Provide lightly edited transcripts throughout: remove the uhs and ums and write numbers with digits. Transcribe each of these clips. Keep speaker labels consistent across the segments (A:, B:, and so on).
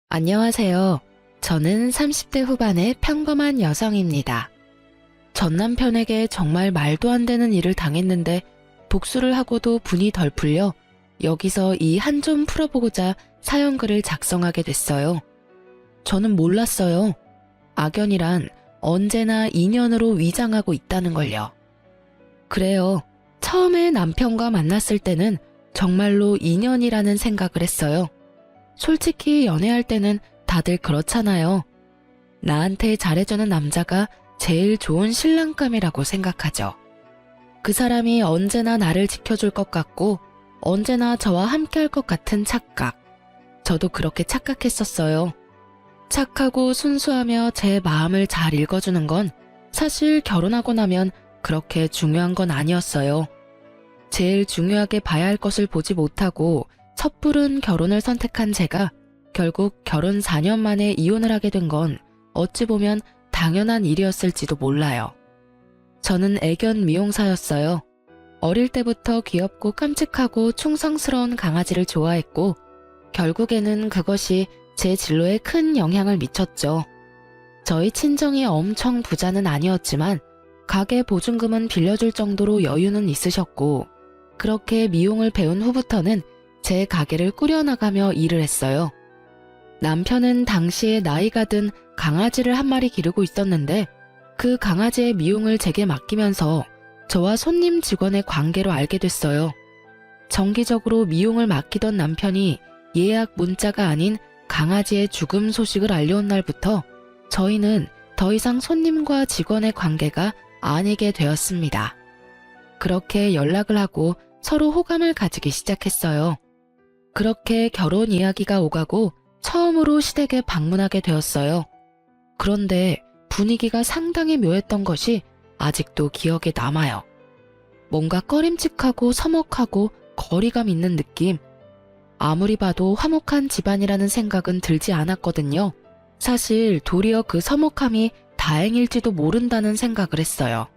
A: 안녕하세요. 저는 30대 후반의 평범한 여성입니다. 전 남편에게 정말 말도 안 되는 일을 당했는데 복수를 하고도 분이 덜 풀려 여기서 이 한 좀 풀어보고자 사연글을 작성하게 됐어요. 저는 몰랐어요. 악연이란 언제나 인연으로 위장하고 있다는 걸요. 그래요. 처음에 남편과 만났을 때는 정말로 인연이라는 생각을 했어요. 솔직히 연애할 때는 다들 그렇잖아요. 나한테 잘해주는 남자가 제일 좋은 신랑감이라고 생각하죠. 그 사람이 언제나 나를 지켜줄 것 같고 언제나 저와 함께할 것 같은 착각. 저도 그렇게 착각했었어요. 착하고 순수하며 제 마음을 잘 읽어주는 건 사실 결혼하고 나면 그렇게 중요한 건 아니었어요. 제일 중요하게 봐야 할 것을 보지 못하고 섣부른 결혼을 선택한 제가 결국 결혼 4년 만에 이혼을 하게 된 건 어찌 보면 당연한 일이었을지도 몰라요. 저는 애견 미용사였어요. 어릴 때부터 귀엽고 깜찍하고 충성스러운 강아지를 좋아했고 결국에는 그것이 제 진로에 큰 영향을 미쳤죠. 저희 친정이 엄청 부자는 아니었지만 가게 보증금은 빌려줄 정도로 여유는 있으셨고 그렇게 미용을 배운 후부터는 제 가게를 꾸려나가며 일을 했어요. 남편은 당시에 나이가 든 강아지를 한 마리 기르고 있었는데 그 강아지의 미용을 제게 맡기면서 저와 손님 직원의 관계로 알게 됐어요. 정기적으로 미용을 맡기던 남편이 예약 문자가 아닌 강아지의 죽음 소식을 알려온 날부터 저희는 더 이상 손님과 직원의 관계가 아니게 되었습니다. 그렇게 연락을 하고 서로 호감을 가지기 시작했어요. 그렇게 결혼 이야기가 오가고 처음으로 시댁에 방문하게 되었어요. 그런데 분위기가 상당히 묘했던 것이 아직도 기억에 남아요. 뭔가 꺼림칙하고 서먹하고 거리감 있는 느낌. 아무리 봐도 화목한 집안이라는 생각은 들지 않았거든요. 사실 도리어 그 서먹함이 다행일지도 모른다는 생각을 했어요.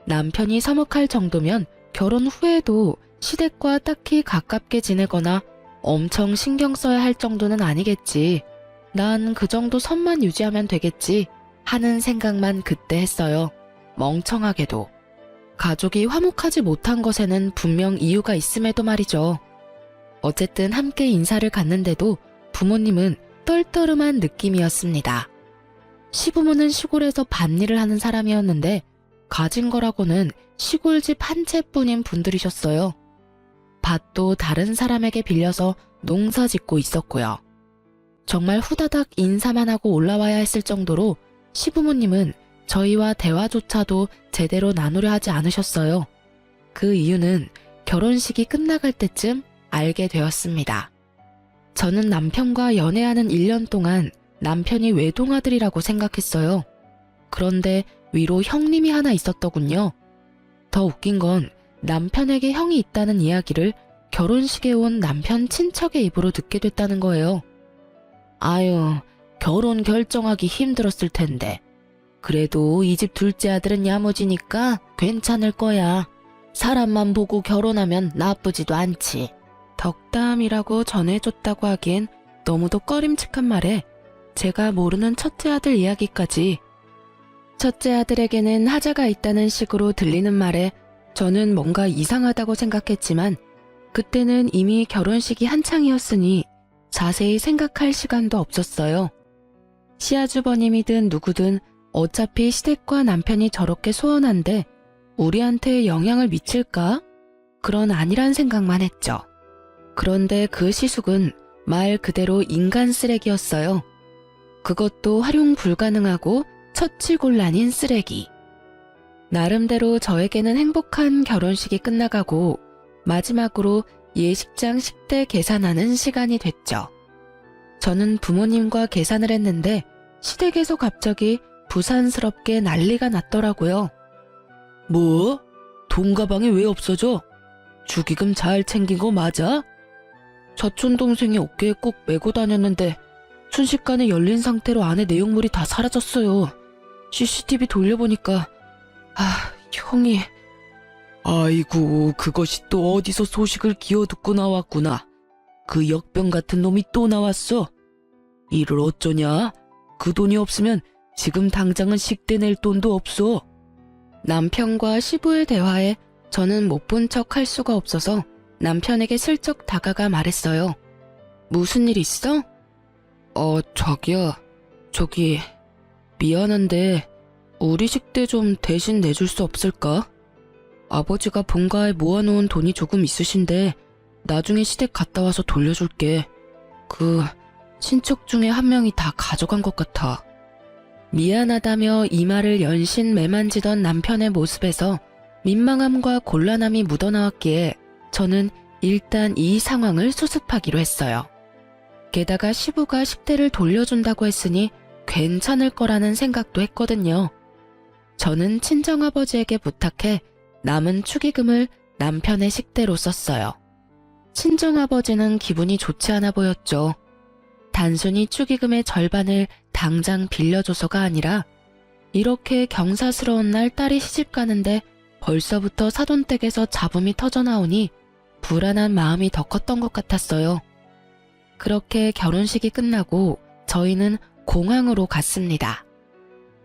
A: 남편이 서먹할 정도면 결혼 후에도 시댁과 딱히 가깝게 지내거나 엄청 신경 써야 할 정도는 아니겠지. 난 그 정도 선만 유지하면 되겠지 하는 생각만 그때 했어요. 멍청하게도. 가족이 화목하지 못한 것에는 분명 이유가 있음에도 말이죠. 어쨌든 함께 인사를 갔는데도 부모님은 떨떠름한 느낌이었습니다. 시부모는 시골에서 밭일을 하는 사람이었는데 가진 거라고는 시골집 한 채뿐인 분들이셨어요. 밭도 다른 사람에게 빌려서 농사 짓고 있었고요. 정말 후다닥 인사만 하고 올라와야 했을 정도로 시부모님은 저희와 대화조차도 제대로 나누려 하지 않으셨어요. 그 이유는 결혼식이 끝나갈 때쯤 알게 되었습니다. 저는 남편과 연애하는 1년 동안 남편이 외동아들이라고 생각했어요. 그런데 위로 형님이 하나 있었더군요. 더 웃긴 건 남편에게 형이 있다는 이야기를 결혼식에 온 남편 친척의 입으로 듣게 됐다는 거예요. 아유, 결혼 결정하기 힘들었을 텐데. 그래도 이 집 둘째 아들은 야무지니까 괜찮을 거야. 사람만 보고 결혼하면 나쁘지도 않지. 덕담이라고 전해줬다고 하기엔 너무도 꺼림칙한 말에 제가 모르는 첫째 아들 이야기까지. 첫째 아들에게는 하자가 있다는 식으로 들리는 말에 저는 뭔가 이상하다고 생각했지만 그때는 이미 결혼식이 한창이었으니 자세히 생각할 시간도 없었어요. 시아주버님이든 누구든 어차피 시댁과 남편이 저렇게 소원한데 우리한테 영향을 미칠까? 그런 아니란 생각만 했죠. 그런데 그 시숙은 말 그대로 인간 쓰레기였어요. 그것도 활용 불가능하고 처치곤란인 쓰레기. 나름대로 저에게는 행복한 결혼식이 끝나가고 마지막으로 예식장 식대 계산하는 시간이 됐죠. 저는 부모님과 계산을 했는데 시댁에서 갑자기 부산스럽게 난리가 났더라고요. 뭐? 돈 가방이 왜 없어져? 축의금 잘 챙긴 거 맞아? 사촌동생이 어깨에 꼭 메고 다녔는데 순식간에 열린 상태로 안에 내용물이 다 사라졌어요. CCTV 돌려보니까 형이... 아이고, 그것이 또 어디서 소식을 기어듣고 나왔구나. 그 역병 같은 놈이 또 나왔어. 이를 어쩌냐? 그 돈이 없으면 지금 당장은 식대 낼 돈도 없어. 남편과 시부의 대화에 저는 못 본 척 할 수가 없어서 남편에게 슬쩍 다가가 말했어요. 무슨 일 있어? 자기야. 저기, 미안한데 우리 식대 좀 대신 내줄 수 없을까? 아버지가 본가에 모아놓은 돈이 조금 있으신데 나중에 시댁 갔다 와서 돌려줄게. 친척 중에 한 명이 다 가져간 것 같아. 미안하다며 이마를 연신 매만지던 남편의 모습에서 민망함과 곤란함이 묻어나왔기에 저는 일단 이 상황을 수습하기로 했어요. 게다가 시부가 식대를 돌려준다고 했으니 괜찮을 거라는 생각도 했거든요. 저는 친정아버지에게 부탁해 남은 축의금을 남편의 식대로 썼어요. 친정아버지는 기분이 좋지 않아 보였죠. 단순히 축의금의 절반을 당장 빌려줘서가 아니라 이렇게 경사스러운 날 딸이 시집 가는데 벌써부터 사돈댁에서 잡음이 터져나오니 불안한 마음이 더 컸던 것 같았어요. 그렇게 결혼식이 끝나고 저희는 공항으로 갔습니다.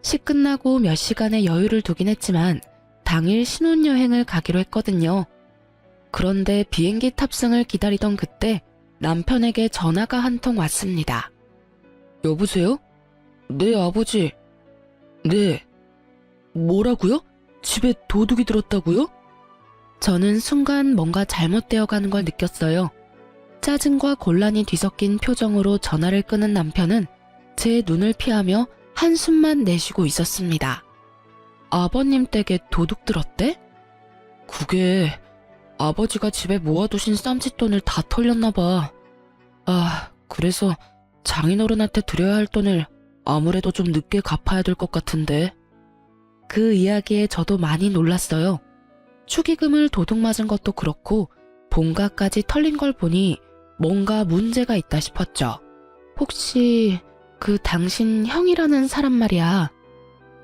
A: 시 끝나고 몇 시간의 여유를 두긴 했지만 당일 신혼여행을 가기로 했거든요. 그런데 비행기 탑승을 기다리던 그때 남편에게 전화가 한 통 왔습니다. 여보세요? 네, 아버지. 네. 뭐라고요? 집에 도둑이 들었다고요? 저는 순간 뭔가 잘못되어 가는 걸 느꼈어요. 짜증과 곤란이 뒤섞인 표정으로 전화를 끄는 남편은 제 눈을 피하며 한숨만 내쉬고 있었습니다. 아버님 댁에 도둑 들었대? 그게 아버지가 집에 모아두신 쌈짓돈을 다 털렸나 봐. 그래서 장인어른한테 드려야 할 돈을 아무래도 좀 늦게 갚아야 될 것 같은데. 그 이야기에 저도 많이 놀랐어요. 축의금을 도둑 맞은 것도 그렇고 본가까지 털린 걸 보니 뭔가 문제가 있다 싶었죠. 혹시 그 당신 형이라는 사람 말이야.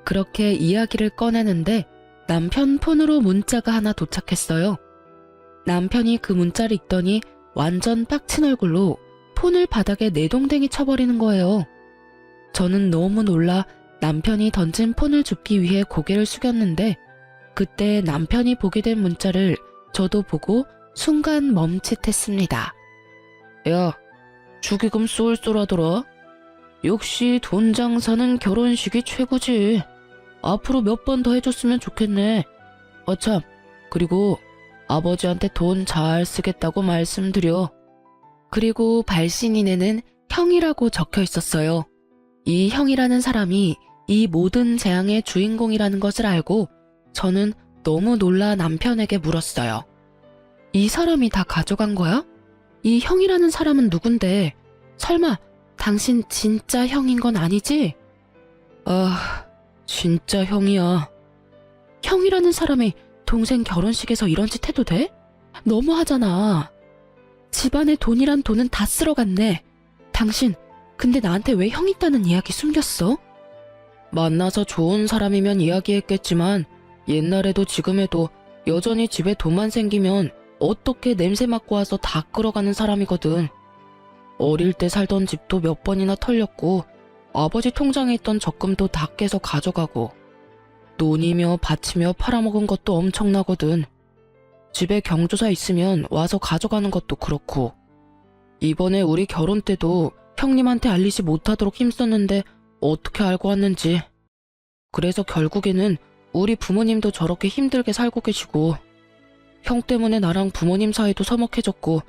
A: 그렇게 이야기를 꺼내는데 남편 폰으로 문자가 하나 도착했어요. 남편이 그 문자를 읽더니 완전 빡친 얼굴로 폰을 바닥에 내동댕이 쳐버리는 거예요. 저는 너무 놀라 남편이 던진 폰을 줍기 위해 고개를 숙였는데 그때 남편이 보게 된 문자를 저도 보고 순간 멈칫했습니다. 야, 축의금 쏠쏠하더라. 역시 돈 장사는 결혼식이 최고지. 앞으로 몇 번 더 해줬으면 좋겠네. 참, 그리고 아버지한테 돈 잘 쓰겠다고 말씀드려. 그리고 발신인에는 형이라고 적혀 있었어요. 이 형이라는 사람이 이 모든 재앙의 주인공이라는 것을 알고 저는 너무 놀라 남편에게 물었어요. 이 사람이 다 가져간 거야? 이 형이라는 사람은 누군데? 설마 당신 진짜 형인 건 아니지? 진짜 형이야. 형이라는 사람이 동생 결혼식에서 이런 짓 해도 돼? 너무하잖아. 집안의 돈이란 돈은 다 쓸어갔네. 당신 근데 나한테 왜 형 있다는 이야기 숨겼어? 만나서 좋은 사람이면 이야기했겠지만 옛날에도 지금에도 여전히 집에 돈만 생기면 어떻게 냄새 맡고 와서 다 끌어가는 사람이거든. 어릴 때 살던 집도 몇 번이나 털렸고 아버지 통장에 있던 적금도 다 깨서 가져가고 논이며 밭이며 팔아먹은 것도 엄청나거든. 집에 경조사 있으면 와서 가져가는 것도 그렇고 이번에 우리 결혼 때도 형님한테 알리지 못하도록 힘썼는데 어떻게 알고 왔는지. 그래서 결국에는 우리 부모님도 저렇게 힘들게 살고 계시고 형 때문에 나랑 부모님 사이도 서먹해졌고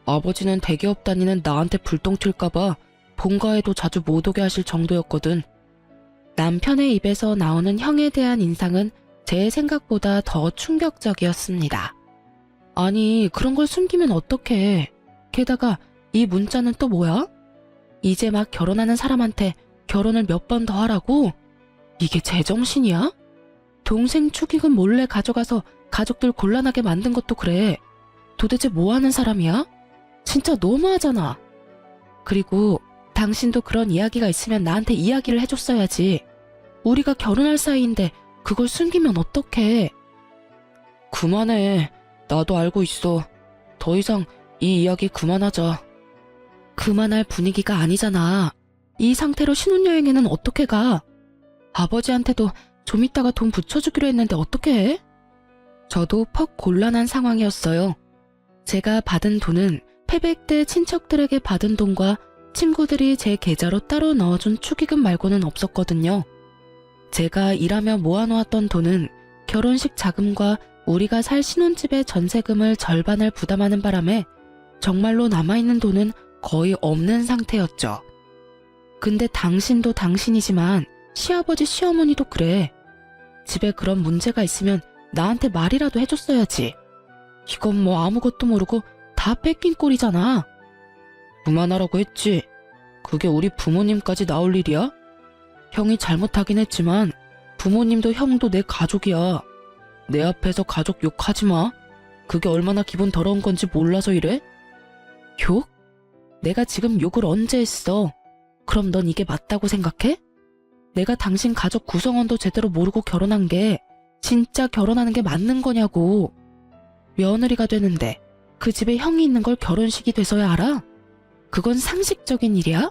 A: 아버지는 대기업 다니는 나한테 불똥 튈까봐 본가에도 자주 못 오게 하실 정도였거든. 남편의 입에서 나오는 형에 대한 인상은 제 생각보다 더 충격적이었습니다. 아니, 그런 걸 숨기면 어떡해. 게다가 이 문자는 또 뭐야? 이제 막 결혼하는 사람한테 결혼을 몇 번 더 하라고? 이게 제정신이야? 동생 축의금 몰래 가져가서 가족들 곤란하게 만든 것도 그래. 도대체 뭐 하는 사람이야? 진짜 너무하잖아. 그리고 당신도 그런 이야기가 있으면 나한테 이야기를 해줬어야지. 우리가 결혼할 사이인데 그걸 숨기면 어떡해. 그만해. 나도 알고 있어. 더 이상 이 이야기 그만하자. 그만할 분위기가 아니잖아. 이 상태로 신혼여행에는 어떻게 가? 아버지한테도 좀 이따가 돈 붙여주기로 했는데 어떻게 해? 저도 퍽 곤란한 상황이었어요. 제가 받은 돈은 패백 때 친척들에게 받은 돈과 친구들이 제 계좌로 따로 넣어준 축의금 말고는 없었거든요. 제가 일하며 모아놓았던 돈은 결혼식 자금과 우리가 살 신혼집의 전세금을 절반을 부담하는 바람에 정말로 남아있는 돈은 거의 없는 상태였죠. 근데 당신도 당신이지만 시아버지 시어머니도 그래. 집에 그런 문제가 있으면 나한테 말이라도 해줬어야지. 이건 뭐 아무것도 모르고 다 뺏긴 꼴이잖아. 그만하라고 했지. 그게 우리 부모님까지 나올 일이야? 형이 잘못하긴 했지만 부모님도 형도 내 가족이야. 내 앞에서 가족 욕하지 마. 그게 얼마나 기분 더러운 건지 몰라서 이래? 욕? 내가 지금 욕을 언제 했어? 그럼 넌 이게 맞다고 생각해? 내가 당신 가족 구성원도 제대로 모르고 결혼한 게 진짜 결혼하는 게 맞는 거냐고. 며느리가 되는데 그 집에 형이 있는 걸 결혼식이 돼서야 알아? 그건 상식적인 일이야?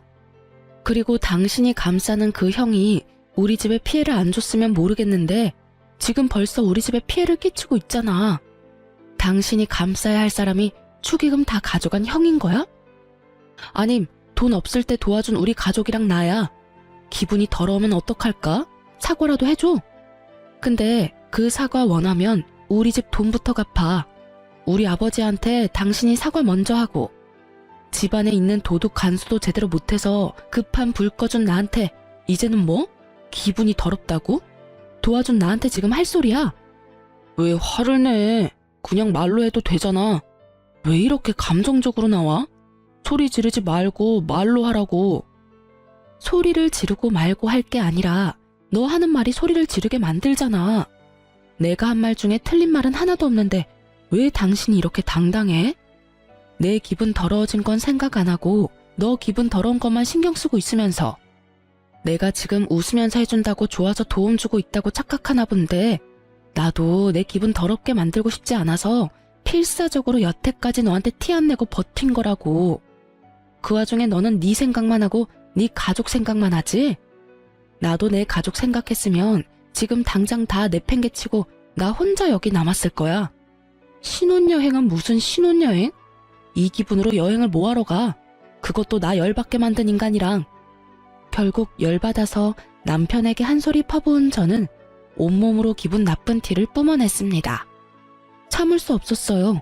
A: 그리고 당신이 감싸는 그 형이 우리 집에 피해를 안 줬으면 모르겠는데 지금 벌써 우리 집에 피해를 끼치고 있잖아. 당신이 감싸야 할 사람이 축의금 다 가져간 형인 거야? 아님 돈 없을 때 도와준 우리 가족이랑 나야. 기분이 더러우면 어떡할까? 사과라도 해줘. 근데 그 사과 원하면 우리 집 돈부터 갚아. 우리 아버지한테 당신이 사과 먼저 하고 집안에 있는 도둑 간수도 제대로 못해서 급한 불 꺼준 나한테 이제는 뭐? 기분이 더럽다고? 도와준 나한테 지금 할 소리야? 왜 화를 내? 그냥 말로 해도 되잖아. 왜 이렇게 감정적으로 나와? 소리 지르지 말고 말로 하라고. 소리를 지르고 말고 할 게 아니라 너 하는 말이 소리를 지르게 만들잖아. 내가 한 말 중에 틀린 말은 하나도 없는데 왜 당신이 이렇게 당당해? 내 기분 더러워진 건 생각 안 하고 너 기분 더러운 것만 신경 쓰고 있으면서 내가 지금 웃으면서 해준다고 좋아서 도움 주고 있다고 착각하나 본데 나도 내 기분 더럽게 만들고 싶지 않아서 필사적으로 여태까지 너한테 티 안 내고 버틴 거라고. 그 와중에 너는 네 생각만 하고 네 가족 생각만 하지? 나도 내 가족 생각했으면 지금 당장 다 내팽개치고 나 혼자 여기 남았을 거야. 신혼여행은 무슨 신혼여행? 이 기분으로 여행을 뭐하러 가? 그것도 나 열받게 만든 인간이랑. 결국 열받아서 남편에게 한 소리 퍼부은 저는 온몸으로 기분 나쁜 티를 뿜어냈습니다. 참을 수 없었어요.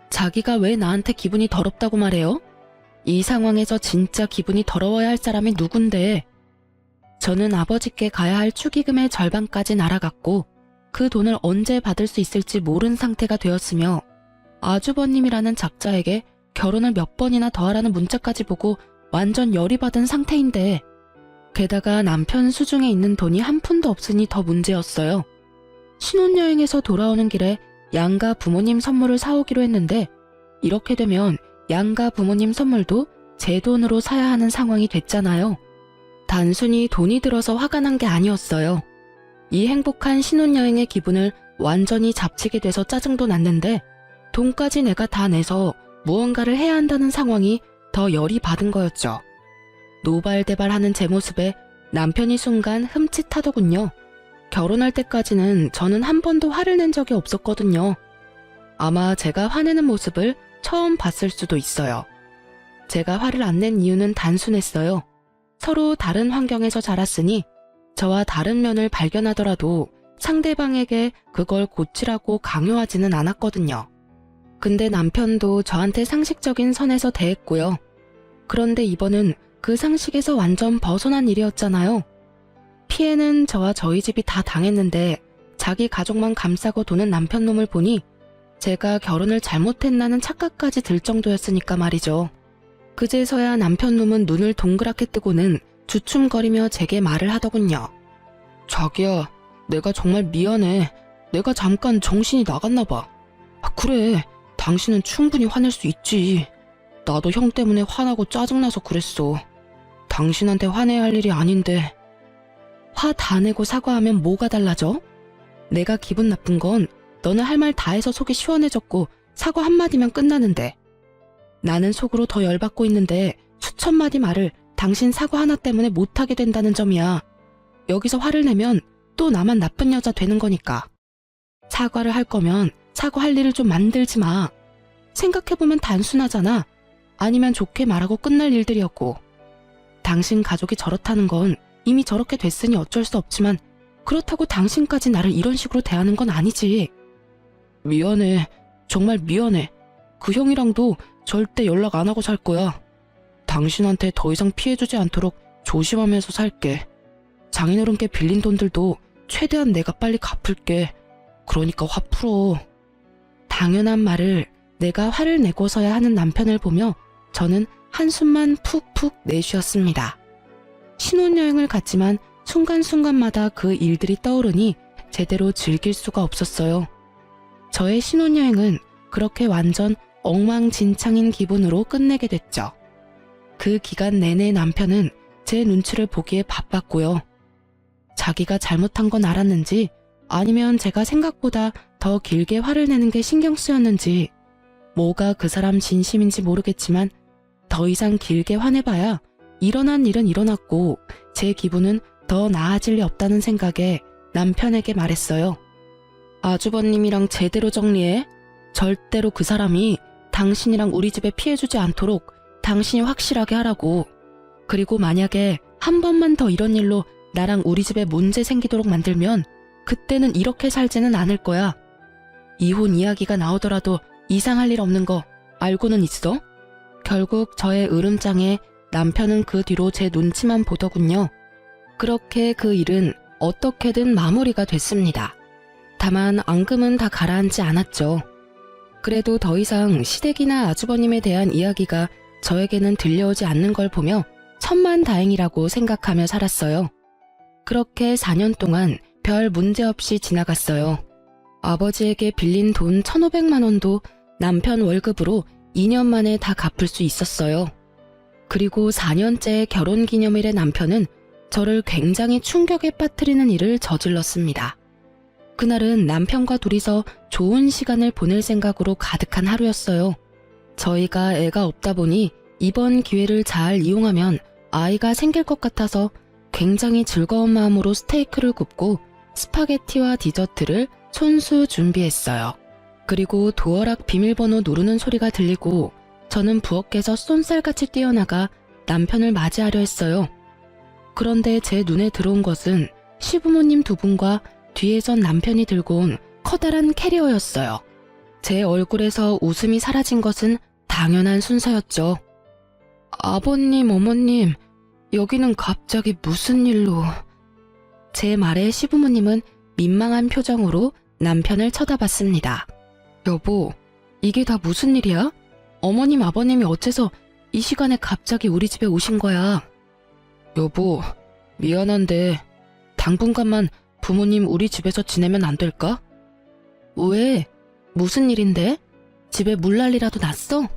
A: 자기가 왜 나한테 기분이 더럽다고 말해요? 이 상황에서 진짜 기분이 더러워야 할 사람이 누군데. 저는 아버지께 가야 할 축의금의 절반까지 날아갔고 그 돈을 언제 받을 수 있을지 모른 상태가 되었으며 아주버님이라는 작자에게 결혼을 몇 번이나 더 하라는 문자까지 보고 완전 열이 받은 상태인데 게다가 남편 수중에 있는 돈이 한 푼도 없으니 더 문제였어요. 신혼여행에서 돌아오는 길에 양가 부모님 선물을 사오기로 했는데 이렇게 되면 양가 부모님 선물도 제 돈으로 사야 하는 상황이 됐잖아요. 단순히 돈이 들어서 화가 난 게 아니었어요. 이 행복한 신혼여행의 기분을 완전히 잡치게 돼서 짜증도 났는데 돈까지 내가 다 내서 무언가를 해야 한다는 상황이 더 열이 받은 거였죠. 노발대발하는 제 모습에 남편이 순간 흠칫하더군요. 결혼할 때까지는 저는 한 번도 화를 낸 적이 없었거든요. 아마 제가 화내는 모습을 처음 봤을 수도 있어요. 제가 화를 안 낸 이유는 단순했어요. 서로 다른 환경에서 자랐으니 저와 다른 면을 발견하더라도 상대방에게 그걸 고치라고 강요하지는 않았거든요. 근데 남편도 저한테 상식적인 선에서 대했고요. 그런데 이번은 그 상식에서 완전 벗어난 일이었잖아요. 피해는 저와 저희 집이 다 당했는데 자기 가족만 감싸고 도는 남편 놈을 보니 제가 결혼을 잘못했나는 착각까지 들 정도였으니까 말이죠. 그제서야 남편 놈은 눈을 동그랗게 뜨고는 주춤거리며 제게 말을 하더군요. 자기야, 내가 정말 미안해. 내가 잠깐 정신이 나갔나 봐. 그래, 당신은 충분히 화낼 수 있지. 나도 형 때문에 화나고 짜증나서 그랬어. 당신한테 화내야 할 일이 아닌데. 화 다 내고 사과하면 뭐가 달라져? 내가 기분 나쁜 건 너는 할 말 다 해서 속이 시원해졌고 사과 한마디면 끝나는데 나는 속으로 더 열받고 있는데 수천 마디 말을 당신 사과 하나 때문에 못하게 된다는 점이야. 여기서 화를 내면 또 나만 나쁜 여자 되는 거니까. 사과를 할 거면 사과할 일을 좀 만들지 마. 생각해보면 단순하잖아. 아니면 좋게 말하고 끝날 일들이었고. 당신 가족이 저렇다는 건 이미 저렇게 됐으니 어쩔 수 없지만 그렇다고 당신까지 나를 이런 식으로 대하는 건 아니지. 미안해. 정말 미안해. 그 형이랑도 절대 연락 안 하고 살 거야. 당신한테 더 이상 피해주지 않도록 조심하면서 살게. 장인어른께 빌린 돈들도 최대한 내가 빨리 갚을게. 그러니까 화 풀어. 당연한 말을 내가 화를 내고서야 하는 남편을 보며 저는 한숨만 푹푹 내쉬었습니다. 신혼여행을 갔지만 순간순간마다 그 일들이 떠오르니 제대로 즐길 수가 없었어요. 저의 신혼여행은 그렇게 완전 엉망진창인 기분으로 끝내게 됐죠. 그 기간 내내 남편은 제 눈치를 보기에 바빴고요. 자기가 잘못한 건 알았는지 아니면 제가 생각보다 더 길게 화를 내는 게 신경 쓰였는지 뭐가 그 사람 진심인지 모르겠지만 더 이상 길게 화내봐야 일어난 일은 일어났고 제 기분은 더 나아질 리 없다는 생각에 남편에게 말했어요. 아주버님이랑 제대로 정리해. 절대로 그 사람이 당신이랑 우리 집에 피해주지 않도록 당신이 확실하게 하라고. 그리고 만약에 한 번만 더 이런 일로 나랑 우리 집에 문제 생기도록 만들면 그때는 이렇게 살지는 않을 거야. 이혼 이야기가 나오더라도 이상할 일 없는 거 알고는 있어? 결국 저의 으름장에 남편은 그 뒤로 제 눈치만 보더군요. 그렇게 그 일은 어떻게든 마무리가 됐습니다. 다만 앙금은 다 가라앉지 않았죠. 그래도 더 이상 시댁이나 아주버님에 대한 이야기가 저에게는 들려오지 않는 걸 보며 천만다행이라고 생각하며 살았어요. 그렇게 4년 동안 별 문제 없이 지나갔어요. 아버지에게 빌린 돈 1,500만 원도 남편 월급으로 2년 만에 다 갚을 수 있었어요. 그리고 4년째 결혼기념일에 남편은 저를 굉장히 충격에 빠뜨리는 일을 저질렀습니다. 그날은 남편과 둘이서 좋은 시간을 보낼 생각으로 가득한 하루였어요. 저희가 애가 없다 보니 이번 기회를 잘 이용하면 아이가 생길 것 같아서 굉장히 즐거운 마음으로 스테이크를 굽고 스파게티와 디저트를 손수 준비했어요. 그리고 도어락 비밀번호 누르는 소리가 들리고 저는 부엌에서 쏜살같이 뛰어나가 남편을 맞이하려 했어요. 그런데 제 눈에 들어온 것은 시부모님 두 분과 뒤에선 남편이 들고 온 커다란 캐리어였어요. 제 얼굴에서 웃음이 사라진 것은 당연한 순서였죠. 아버님, 어머님, 여기는 갑자기 무슨 일로... 제 말에 시부모님은 민망한 표정으로 남편을 쳐다봤습니다. 여보, 이게 다 무슨 일이야? 어머님, 아버님이 어째서 이 시간에 갑자기 우리 집에 오신 거야? 여보, 미안한데 당분간만 부모님 우리 집에서 지내면 안 될까? 왜? 무슨 일인데? 집에 물난리라도 났어?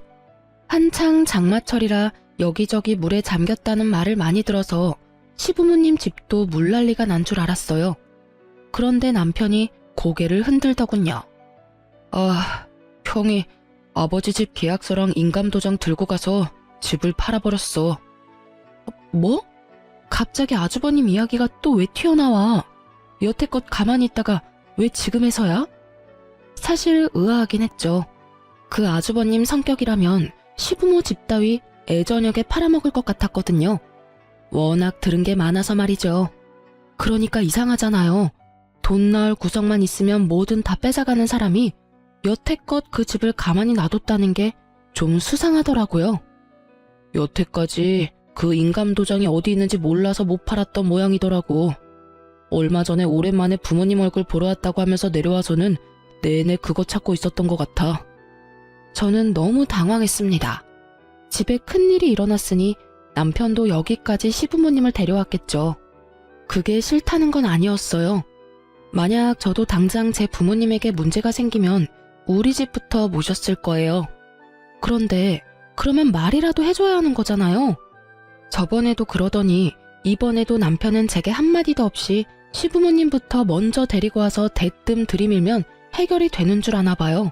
A: 한창 장마철이라 여기저기 물에 잠겼다는 말을 많이 들어서 시부모님 집도 물난리가 난 줄 알았어요. 그런데 남편이 고개를 흔들더군요. 아, 형이 아버지 집 계약서랑 인감도장 들고 가서 집을 팔아버렸어. 뭐? 갑자기 아주버님 이야기가 또 왜 튀어나와? 여태껏 가만히 있다가 왜 지금에서야? 사실 의아하긴 했죠. 그 아주버님 성격이라면 시부모 집 따위 애저녁에 팔아먹을 것 같았거든요. 워낙 들은 게 많아서 말이죠. 그러니까 이상하잖아요. 돈 나올 구석만 있으면 뭐든 다 뺏어가는 사람이 여태껏 그 집을 가만히 놔뒀다는 게 좀 수상하더라고요. 여태까지 그 인감도장이 어디 있는지 몰라서 못 팔았던 모양이더라고. 얼마 전에 오랜만에 부모님 얼굴 보러 왔다고 하면서 내려와서는 내내 그거 찾고 있었던 것 같아. 저는 너무 당황했습니다. 집에 큰일이 일어났으니 남편도 여기까지 시부모님을 데려왔겠죠. 그게 싫다는 건 아니었어요. 만약 저도 당장 제 부모님에게 문제가 생기면 우리 집부터 모셨을 거예요. 그런데 그러면 말이라도 해줘야 하는 거잖아요. 저번에도 그러더니 이번에도 남편은 제게 한마디도 없이 시부모님부터 먼저 데리고 와서 대뜸 들이밀면 해결이 되는 줄 아나 봐요.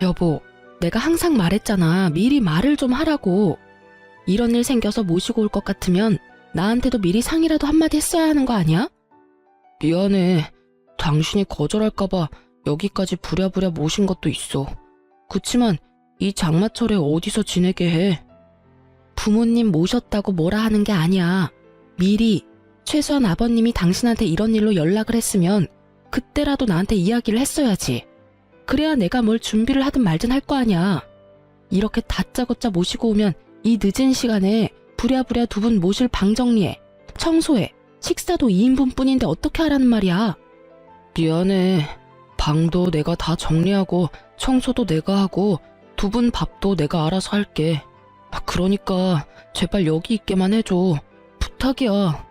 A: 여보, 내가 항상 말했잖아. 미리 말을 좀 하라고. 이런 일 생겨서 모시고 올 것 같으면 나한테도 미리 상의라도 한마디 했어야 하는 거 아니야? 미안해. 당신이 거절할까봐 여기까지 부랴부랴 모신 것도 있어. 그치만 이 장마철에 어디서 지내게 해? 부모님 모셨다고 뭐라 하는 게 아니야. 미리 최소한 아버님이 당신한테 이런 일로 연락을 했으면 그때라도 나한테 이야기를 했어야지. 그래야 내가 뭘 준비를 하든 말든 할 거 아니야. 이렇게 다짜고짜 모시고 오면 이 늦은 시간에 부랴부랴 두 분 모실 방 정리해, 청소해, 식사도 2인분 뿐인데 어떻게 하라는 말이야. 미안해. 방도 내가 다 정리하고 청소도 내가 하고 두 분 밥도 내가 알아서 할게. 그러니까 제발 여기 있게만 해줘. 부탁이야.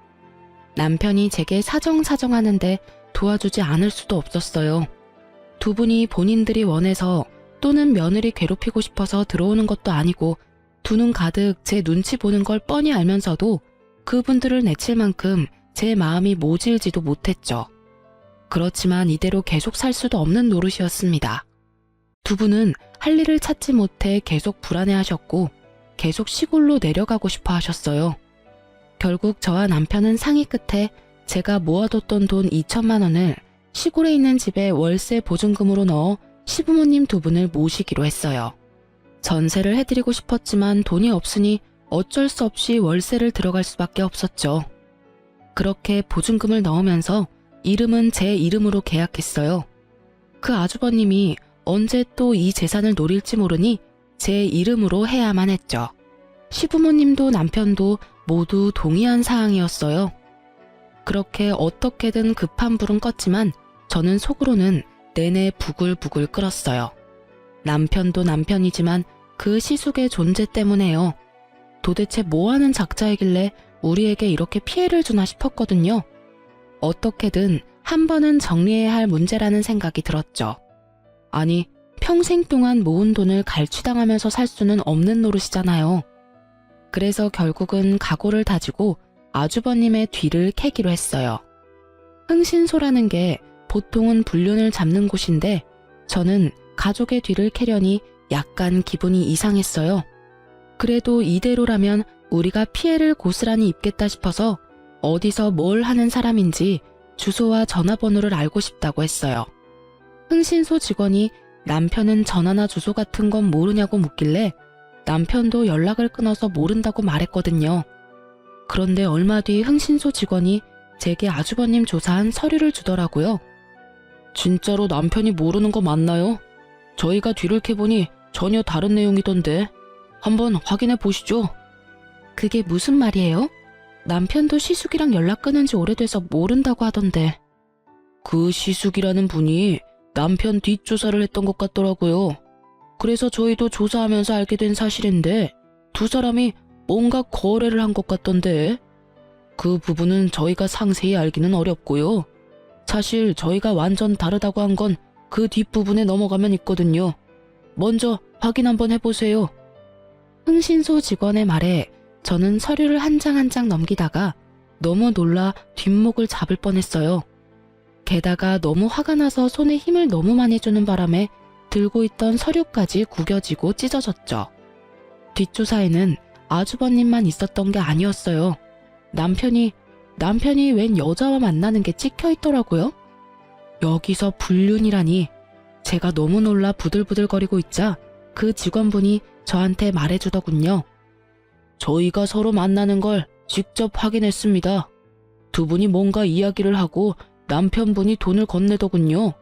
A: 남편이 제게 사정사정하는데 도와주지 않을 수도 없었어요. 두 분이 본인들이 원해서 또는 며느리 괴롭히고 싶어서 들어오는 것도 아니고 두 눈 가득 제 눈치 보는 걸 뻔히 알면서도 그분들을 내칠 만큼 제 마음이 모질지도 못했죠. 그렇지만 이대로 계속 살 수도 없는 노릇이었습니다. 두 분은 할 일을 찾지 못해 계속 불안해하셨고 계속 시골로 내려가고 싶어 하셨어요. 결국 저와 남편은 상의 끝에 제가 모아뒀던 돈 2천만 원을 시골에 있는 집에 월세 보증금으로 넣어 시부모님 두 분을 모시기로 했어요. 전세를 해드리고 싶었지만 돈이 없으니 어쩔 수 없이 월세를 들어갈 수밖에 없었죠. 그렇게 보증금을 넣으면서 이름은 제 이름으로 계약했어요. 그 아주버님이 언제 또 이 재산을 노릴지 모르니 제 이름으로 해야만 했죠. 시부모님도 남편도 모두 동의한 사항이었어요. 그렇게 어떻게든 급한 불은 껐지만 저는 속으로는 내내 부글부글 끓었어요. 남편도 남편이지만 그 시숙의 존재 때문에요. 도대체 뭐하는 작자이길래 우리에게 이렇게 피해를 주나 싶었거든요. 어떻게든 한 번은 정리해야 할 문제라는 생각이 들었죠. 아니, 평생 동안 모은 돈을 갈취당하면서 살 수는 없는 노릇이잖아요. 그래서 결국은 각오를 다지고 아주버님의 뒤를 캐기로 했어요. 흥신소라는 게 보통은 불륜을 잡는 곳인데 저는 가족의 뒤를 캐려니 약간 기분이 이상했어요. 그래도 이대로라면 우리가 피해를 고스란히 입겠다 싶어서 어디서 뭘 하는 사람인지 주소와 전화번호를 알고 싶다고 했어요. 흥신소 직원이 남편은 전화나 주소 같은 건 모르냐고 묻길래 남편도 연락을 끊어서 모른다고 말했거든요. 그런데 얼마 뒤 흥신소 직원이 제게 아주버님 조사한 서류를 주더라고요. 진짜로 남편이 모르는 거 맞나요? 저희가 뒤를 캐보니 전혀 다른 내용이던데 한번 확인해 보시죠. 그게 무슨 말이에요? 남편도 시숙이랑 연락 끊은 지 오래돼서 모른다고 하던데. 그 시숙이라는 분이 남편 뒷조사를 했던 것 같더라고요. 그래서 저희도 조사하면서 알게 된 사실인데 두 사람이 뭔가 거래를 한 것 같던데. 그 부분은 저희가 상세히 알기는 어렵고요. 사실 저희가 완전 다르다고 한 건 그 뒷부분에 넘어가면 있거든요. 먼저 확인 한번 해보세요. 흥신소 직원의 말에 저는 서류를 한 장 한 장 넘기다가 너무 놀라 뒷목을 잡을 뻔했어요. 게다가 너무 화가 나서 손에 힘을 너무 많이 주는 바람에 들고 있던 서류까지 구겨지고 찢어졌죠. 뒷조사에는 아주버님만 있었던 게 아니었어요. 남편이 웬 여자와 만나는 게 찍혀 있더라고요. 여기서 불륜이라니. 제가 너무 놀라 부들부들거리고 있자 그 직원분이 저한테 말해주더군요. 저희가 서로 만나는 걸 직접 확인했습니다. 두 분이 뭔가 이야기를 하고 남편분이 돈을 건네더군요.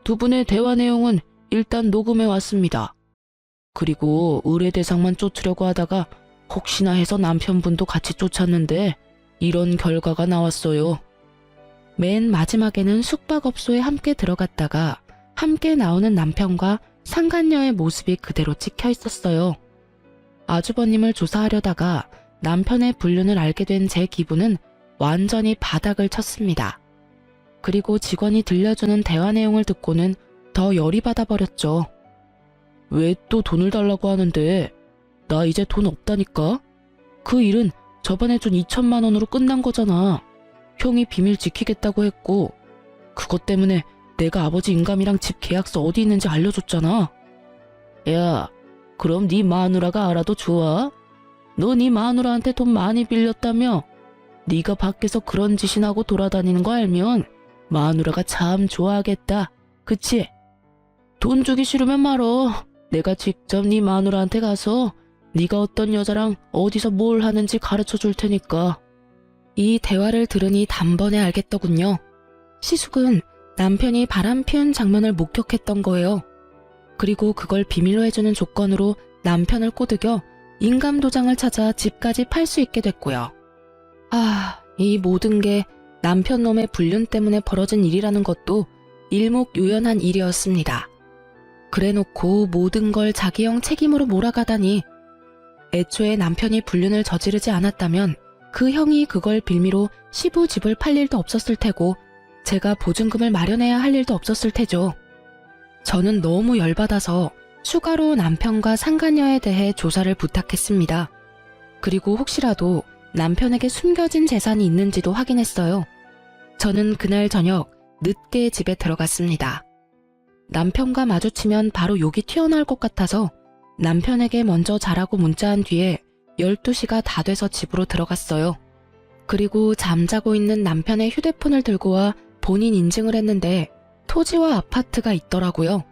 A: 두 분의 대화 내용은 일단 녹음해 왔습니다. 그리고 의뢰 대상만 쫓으려고 하다가 혹시나 해서 남편분도 같이 쫓았는데 이런 결과가 나왔어요. 맨 마지막에는 숙박업소에 함께 들어갔다가 함께 나오는 남편과 상간녀의 모습이 그대로 찍혀 있었어요. 아주버님을 조사하려다가 남편의 불륜을 알게 된 제 기분은 완전히 바닥을 쳤습니다. 그리고 직원이 들려주는 대화 내용을 듣고는 더 열이 받아버렸죠. 왜 또 돈을 달라고 하는데? 나 이제 돈 없다니까? 그 일은 저번에 준 2천만 원으로 끝난 거잖아. 형이 비밀 지키겠다고 했고 그것 때문에 내가 아버지 인감이랑 집 계약서 어디 있는지 알려줬잖아. 야, 그럼 네 마누라가 알아도 좋아? 너 네 마누라한테 돈 많이 빌렸다며? 네가 밖에서 그런 짓이나 하고 돌아다니는 거 알면 마누라가 참 좋아하겠다. 그치? 돈 주기 싫으면 말어. 내가 직접 네 마누라한테 가서 네가 어떤 여자랑 어디서 뭘 하는지 가르쳐 줄 테니까. 이 대화를 들으니 단번에 알겠더군요. 시숙은 남편이 바람 피운 장면을 목격했던 거예요. 그리고 그걸 비밀로 해주는 조건으로 남편을 꼬드겨 인감도장을 찾아 집까지 팔 수 있게 됐고요. 이 모든 게 남편 놈의 불륜 때문에 벌어진 일이라는 것도 일목요연한 일이었습니다. 그래놓고 모든 걸 자기 형 책임으로 몰아가다니. 애초에 남편이 불륜을 저지르지 않았다면 그 형이 그걸 빌미로 시부집을 팔 일도 없었을 테고 제가 보증금을 마련해야 할 일도 없었을 테죠. 저는 너무 열받아서 추가로 남편과 상간녀에 대해 조사를 부탁했습니다. 그리고 혹시라도 남편에게 숨겨진 재산이 있는지도 확인했어요. 저는 그날 저녁 늦게 집에 들어갔습니다. 남편과 마주치면 바로 욕이 튀어나올 것 같아서 남편에게 먼저 자라고 문자한 뒤에 12시가 다 돼서 집으로 들어갔어요. 그리고 잠자고 있는 남편의 휴대폰을 들고 와 본인 인증을 했는데 토지와 아파트가 있더라고요.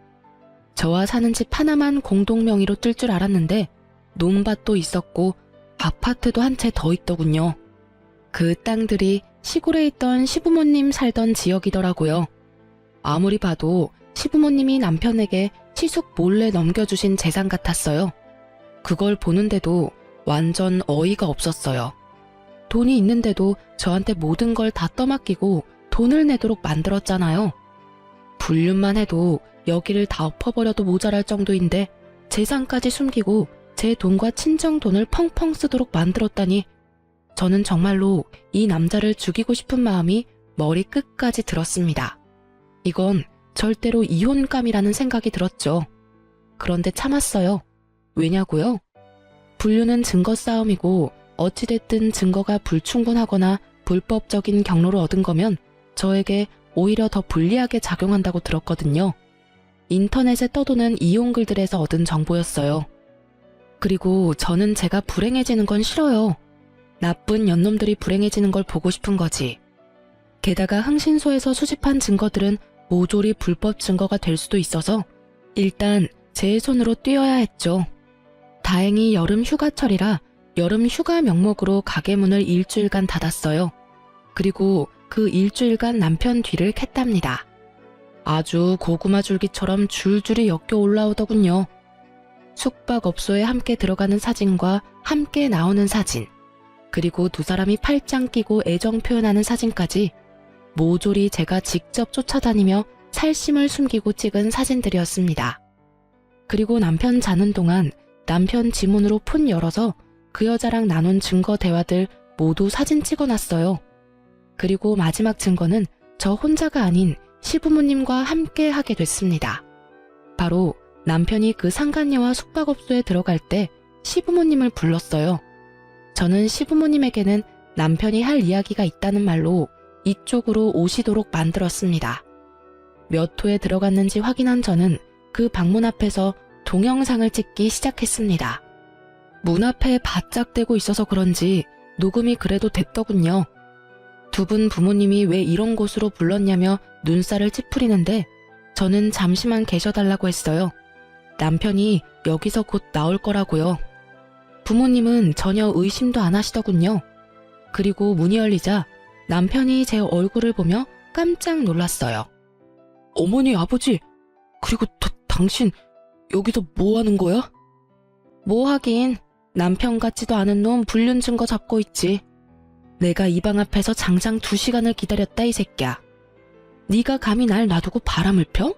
A: 저와 사는 집 하나만 공동 명의로 뜰 줄 알았는데 논밭도 있었고 아파트도 한 채 더 있더군요. 그 땅들이 시골에 있던 시부모님 살던 지역이더라고요. 아무리 봐도 시부모님이 남편에게 시숙 몰래 넘겨주신 재산 같았어요. 그걸 보는데도 완전 어이가 없었어요. 돈이 있는데도 저한테 모든 걸 다 떠맡기고 돈을 내도록 만들었잖아요. 불륜만 해도 여기를 다 엎어버려도 모자랄 정도인데 재산까지 숨기고 제 돈과 친정 돈을 펑펑 쓰도록 만들었다니 저는 정말로 이 남자를 죽이고 싶은 마음이 머리 끝까지 들었습니다. 이건 절대로 이혼감이라는 생각이 들었죠. 그런데 참았어요. 왜냐고요? 불륜은 증거 싸움이고 어찌됐든 증거가 불충분하거나 불법적인 경로로 얻은 거면 저에게 오히려 더 불리하게 작용한다고 들었거든요. 인터넷에 떠도는 이용 글들에서 얻은 정보였어요. 그리고 저는 제가 불행해지는 건 싫어요. 나쁜 연놈들이 불행해지는 걸 보고 싶은 거지. 게다가 흥신소에서 수집한 증거들은 모조리 불법 증거가 될 수도 있어서 일단 제 손으로 띄어야 했죠. 다행히 여름 휴가철이라 여름 휴가 명목으로 가게 문을 일주일간 닫았어요. 그리고 그 일주일간 남편 뒤를 캤답니다. 아주 고구마 줄기처럼 줄줄이 엮여 올라오더군요. 숙박업소에 함께 들어가는 사진과 함께 나오는 사진, 그리고 두 사람이 팔짱 끼고 애정 표현하는 사진까지 모조리 제가 직접 쫓아다니며 살심을 숨기고 찍은 사진들이었습니다. 그리고 남편 자는 동안 남편 지문으로 폰 열어서 그 여자랑 나눈 증거 대화들 모두 사진 찍어놨어요. 그리고 마지막 증거는 저 혼자가 아닌 시부모님과 함께 하게 됐습니다. 바로 남편이 그 상간녀와 숙박업소에 들어갈 때 시부모님을 불렀어요. 저는 시부모님에게는 남편이 할 이야기가 있다는 말로 이쪽으로 오시도록 만들었습니다. 몇 호에 들어갔는지 확인한 저는 그 방문 앞에서 동영상을 찍기 시작했습니다. 문 앞에 바짝 대고 있어서 그런지 녹음이 그래도 됐더군요. 두 분 부모님이 왜 이런 곳으로 불렀냐며 눈살을 찌푸리는데 저는 잠시만 계셔달라고 했어요. 남편이 여기서 곧 나올 거라고요. 부모님은 전혀 의심도 안 하시더군요. 그리고 문이 열리자 남편이 제 얼굴을 보며 깜짝 놀랐어요. 어머니, 아버지, 그리고 당신 여기서 뭐 하는 거야? 뭐 하긴, 남편 같지도 않은 놈 불륜 증거 잡고 있지. 내가 이 방 앞에서 장장 2시간을 기다렸다, 이 새끼야. 네가 감히 날 놔두고 바람을 펴?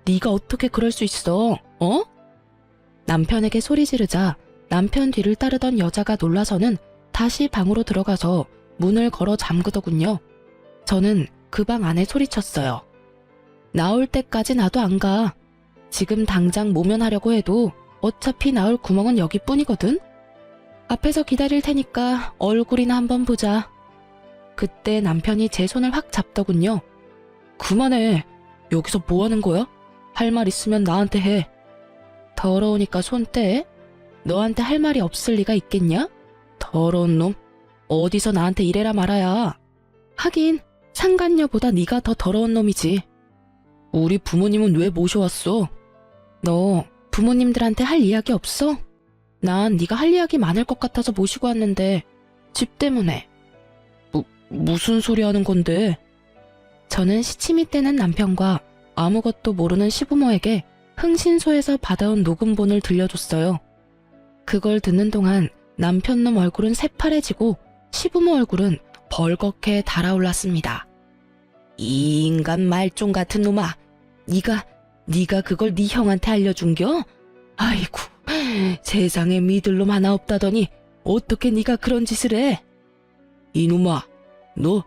A: 네가 어떻게 그럴 수 있어, 어? 남편에게 소리 지르자 남편 뒤를 따르던 여자가 놀라서는 다시 방으로 들어가서 문을 걸어 잠그더군요. 저는 그 방 안에 소리쳤어요. 나올 때까지 나도 안 가. 지금 당장 모면하려고 해도 어차피 나올 구멍은 여기뿐이거든. 앞에서 기다릴 테니까 얼굴이나 한번 보자. 그때 남편이 제 손을 확 잡더군요. 그만해. 여기서 뭐 하는 거야? 할 말 있으면 나한테 해. 더러우니까 손 떼. 너한테 할 말이 없을 리가 있겠냐? 더러운 놈. 어디서 나한테 이래라 말아야. 하긴 상간녀보다 네가 더 더러운 놈이지. 우리 부모님은 왜 모셔왔어? 너 부모님들한테 할 이야기 없어? 난 네가 할 이야기 많을 것 같아서 모시고 왔는데 집 때문에. 무슨 소리 하는 건데? 저는 시치미 떼는 남편과 아무것도 모르는 시부모에게 흥신소에서 받아온 녹음본을 들려줬어요. 그걸 듣는 동안 남편놈 얼굴은 새파래지고 시부모 얼굴은 벌겋게 달아올랐습니다. 이 인간 말종 같은 놈아, 네가 그걸 네 형한테 알려준겨? 아이고, 세상에 믿을 놈 하나 없다더니 어떻게 네가 그런 짓을 해? 이놈아, 너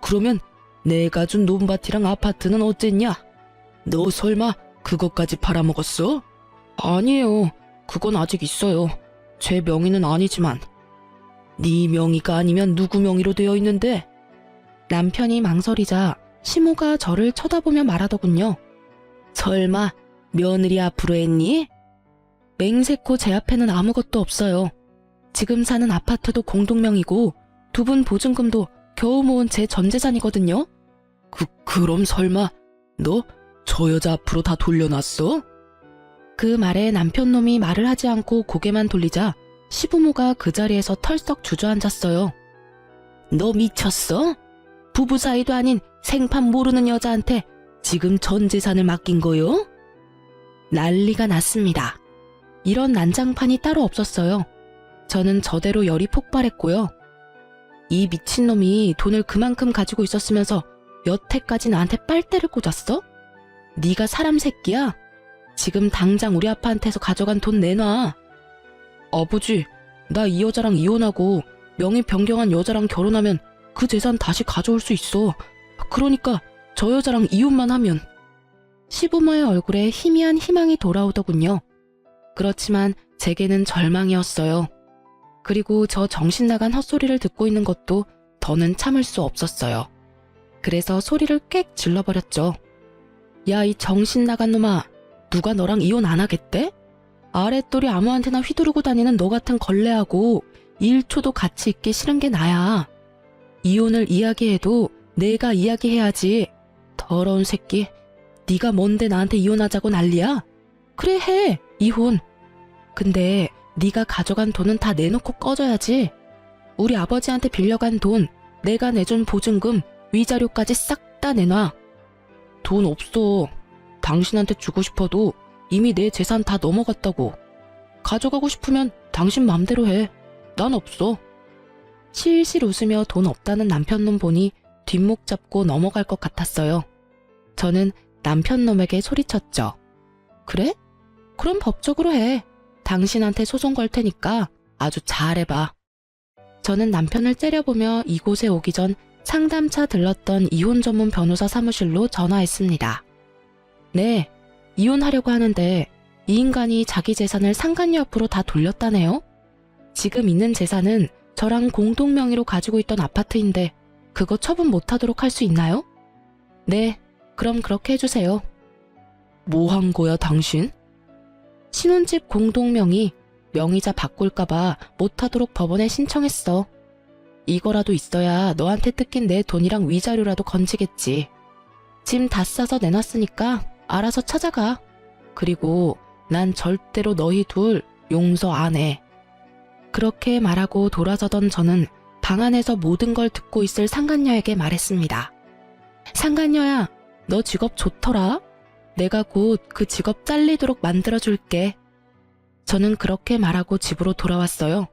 A: 그러면 내가 준 논밭이랑 아파트는 어쨌냐? 너 설마 그것까지 팔아먹었어? 아니에요. 그건 아직 있어요. 제 명의는 아니지만. 네 명의가 아니면 누구 명의로 되어 있는데? 남편이 망설이자 시모가 저를 쳐다보며 말하더군요. 설마 며느리 앞으로 했니? 맹세코 제 앞에는 아무것도 없어요. 지금 사는 아파트도 공동명의고 두 분 보증금도 겨우 모은 제 전 재산이거든요. 그럼 설마 너 저 여자 앞으로 다 돌려놨어? 그 말에 남편놈이 말을 하지 않고 고개만 돌리자 시부모가 그 자리에서 털썩 주저앉았어요. 너 미쳤어? 부부 사이도 아닌 생판 모르는 여자한테 지금 전 재산을 맡긴 거요? 난리가 났습니다. 이런 난장판이 따로 없었어요. 저는 저대로 열이 폭발했고요. 이 미친놈이 돈을 그만큼 가지고 있었으면서 여태까지 나한테 빨대를 꽂았어? 네가 사람 새끼야? 지금 당장 우리 아빠한테서 가져간 돈 내놔. 아버지, 나 이 여자랑 이혼하고 명의 변경한 여자랑 결혼하면 그 재산 다시 가져올 수 있어. 그러니까 저 여자랑 이혼만 하면. 시부모의 얼굴에 희미한 희망이 돌아오더군요. 그렇지만 제게는 절망이었어요. 그리고 저 정신 나간 헛소리를 듣고 있는 것도 더는 참을 수 없었어요. 그래서 소리를 꽥 질러버렸죠. 야, 이 정신 나간 놈아, 누가 너랑 이혼 안 하겠대? 아랫돌이 아무한테나 휘두르고 다니는 너 같은 걸레하고 1초도 같이 있기 싫은 게 나야. 이혼을 이야기해도 내가 이야기해야지. 더러운 새끼, 네가 뭔데 나한테 이혼하자고 난리야? 그래, 해, 이혼. 근데 네가 가져간 돈은 다 내놓고 꺼져야지. 우리 아버지한테 빌려간 돈, 내가 내준 보증금, 위자료까지 싹 다 내놔. 돈 없어. 당신한테 주고 싶어도 이미 내 재산 다 넘어갔다고. 가져가고 싶으면 당신 맘대로 해. 난 없어. 실실 웃으며 돈 없다는 남편놈 보니 뒷목 잡고 넘어갈 것 같았어요. 저는 남편놈에게 소리쳤죠. 그래? 그럼 법적으로 해. 당신한테 소송 걸 테니까 아주 잘해봐. 저는 남편을 째려보며 이곳에 오기 전 상담차 들렀던 이혼 전문 변호사 사무실로 전화했습니다. 네, 이혼하려고 하는데 이 인간이 자기 재산을 상간녀 앞으로 다 돌렸다네요. 지금 있는 재산은 저랑 공동 명의로 가지고 있던 아파트인데 그거 처분 못하도록 할 수 있나요? 네, 그럼 그렇게 해주세요. 뭐 한 거야 당신? 신혼집 공동 명의, 명의자 바꿀까봐 못하도록 법원에 신청했어. 이거라도 있어야 너한테 뜯긴 내 돈이랑 위자료라도 건지겠지. 짐 다 싸서 내놨으니까 알아서 찾아가. 그리고 난 절대로 너희 둘 용서 안 해. 그렇게 말하고 돌아서던 저는 방 안에서 모든 걸 듣고 있을 상간녀에게 말했습니다. 상간녀야, 너 직업 좋더라. 내가 곧 그 직업 잘리도록 만들어줄게. 저는 그렇게 말하고 집으로 돌아왔어요.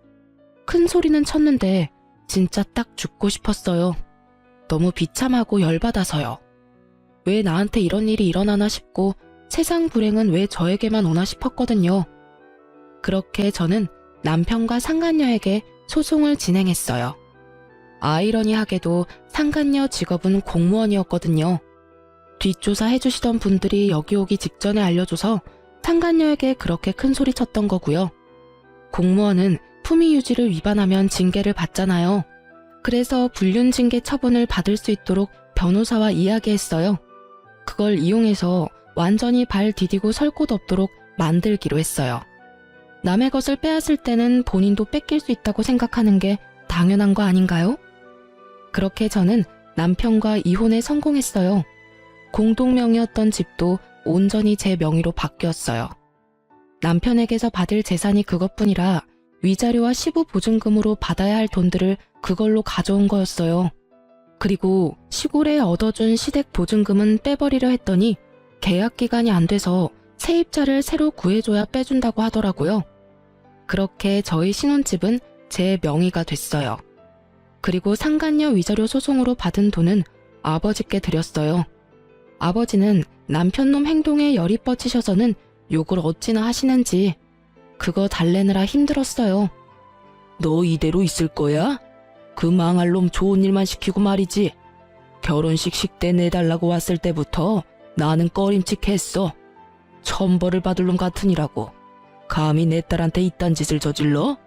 A: 큰 소리는 쳤는데 진짜 딱 죽고 싶었어요. 너무 비참하고 열받아서요. 왜 나한테 이런 일이 일어나나 싶고 세상 불행은 왜 저에게만 오나 싶었거든요. 그렇게 저는 남편과 상간녀에게 소송을 진행했어요. 아이러니하게도 상간녀 직업은 공무원이었거든요. 뒷조사 해주시던 분들이 여기 오기 직전에 알려줘서 상간녀에게 그렇게 큰 소리 쳤던 거고요. 공무원은 품위 유지를 위반하면 징계를 받잖아요. 그래서 불륜징계 처분을 받을 수 있도록 변호사와 이야기했어요. 그걸 이용해서 완전히 발 디디고 설 곳 없도록 만들기로 했어요. 남의 것을 빼앗을 때는 본인도 뺏길 수 있다고 생각하는 게 당연한 거 아닌가요? 그렇게 저는 남편과 이혼에 성공했어요. 공동명의였던 집도 온전히 제 명의로 바뀌었어요. 남편에게서 받을 재산이 그것뿐이라 위자료와 시부 보증금으로 받아야 할 돈들을 그걸로 가져온 거였어요. 그리고 시골에 얻어준 시댁 보증금은 빼버리려 했더니 계약 기간이 안 돼서 세입자를 새로 구해줘야 빼준다고 하더라고요. 그렇게 저희 신혼집은 제 명의가 됐어요. 그리고 상간녀 위자료 소송으로 받은 돈은 아버지께 드렸어요. 아버지는 남편놈 행동에 열이 뻗치셔서는 욕을 어찌나 하시는지 그거 달래느라 힘들었어요. 너 이대로 있을 거야? 그 망할 놈 좋은 일만 시키고 말이지. 결혼식 식대 내달라고 왔을 때부터 나는 꺼림칙했어. 천벌을 받을 놈 같으니라고. 감히 내 딸한테 이딴 짓을 저질러?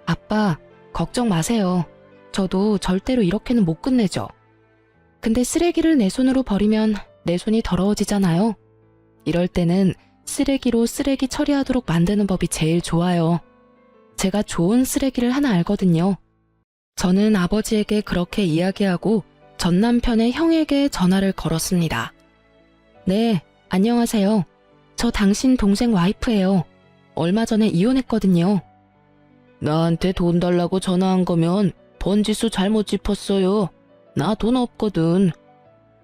A: 아빠, 걱정 마세요. 저도 절대로 이렇게는 못 끝내죠. 근데 쓰레기를 내 손으로 버리면 내 손이 더러워지잖아요. 이럴 때는 쓰레기로 쓰레기 처리하도록 만드는 법이 제일 좋아요. 제가 좋은 쓰레기를 하나 알거든요. 저는 아버지에게 그렇게 이야기하고 전 남편의 형에게 전화를 걸었습니다. 네, 안녕하세요. 저 당신 동생 와이프예요. 얼마 전에 이혼했거든요. 나한테 돈 달라고 전화한 거면 번지수 잘못 짚었어요. 나 돈 없거든.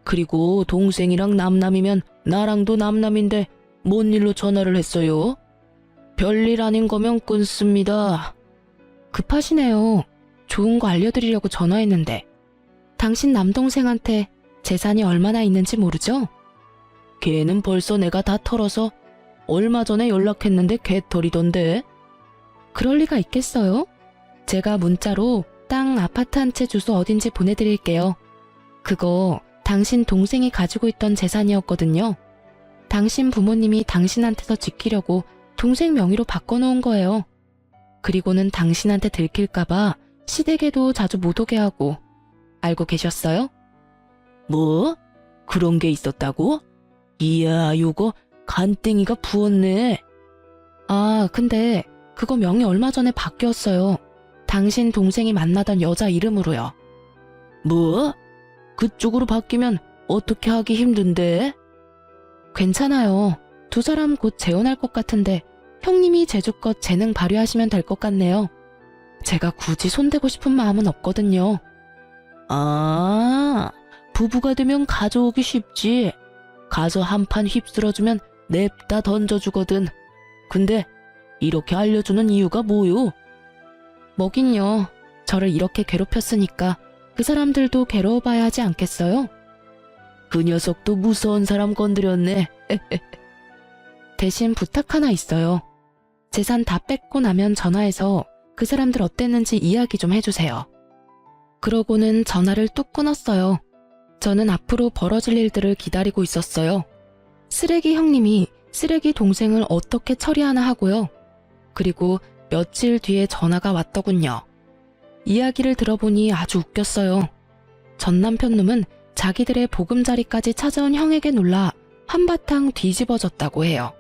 A: 그리고 동생이랑 남남이면 나랑도 남남인데 뭔 일로 전화를 했어요? 별일 아닌 거면 끊습니다. 급하시네요. 좋은 거 알려드리려고 전화했는데. 당신 남동생한테 재산이 얼마나 있는지 모르죠? 걔는 벌써 내가 다 털어서 얼마 전에 연락했는데 개털이던데. 그럴 리가 있겠어요? 제가 문자로 땅 아파트 한 채 주소 어딘지 보내드릴게요. 그거 당신 동생이 가지고 있던 재산이었거든요. 당신 부모님이 당신한테서 지키려고 동생 명의로 바꿔놓은 거예요. 그리고는 당신한테 들킬까봐 시댁에도 자주 못 오게 하고. 알고 계셨어요? 뭐? 그런 게 있었다고? 이야, 요거 간땡이가 부었네. 아, 근데 그거 명의 얼마 전에 바뀌었어요. 당신 동생이 만나던 여자 이름으로요. 뭐? 그쪽으로 바뀌면 어떻게 하기 힘든데? 괜찮아요. 두 사람 곧 재혼할 것 같은데 형님이 제주껏 재능 발휘하시면 될 것 같네요. 제가 굳이 손대고 싶은 마음은 없거든요. 아, 부부가 되면 가져오기 쉽지. 가서 한 판 휩쓸어주면 냅다 던져주거든. 근데 이렇게 알려주는 이유가 뭐요? 뭐긴요. 저를 이렇게 괴롭혔으니까 그 사람들도 괴로워봐야 하지 않겠어요? 그 녀석도 무서운 사람 건드렸네. 대신 부탁 하나 있어요. 재산 다 뺏고 나면 전화해서 그 사람들 어땠는지 이야기 좀 해주세요. 그러고는 전화를 뚝 끊었어요. 저는 앞으로 벌어질 일들을 기다리고 있었어요. 쓰레기 형님이 쓰레기 동생을 어떻게 처리하나 하고요. 그리고 며칠 뒤에 전화가 왔더군요. 이야기를 들어보니 아주 웃겼어요. 전 남편 놈은 자기들의 보금자리까지 찾아온 형에게 놀라 한바탕 뒤집어졌다고 해요.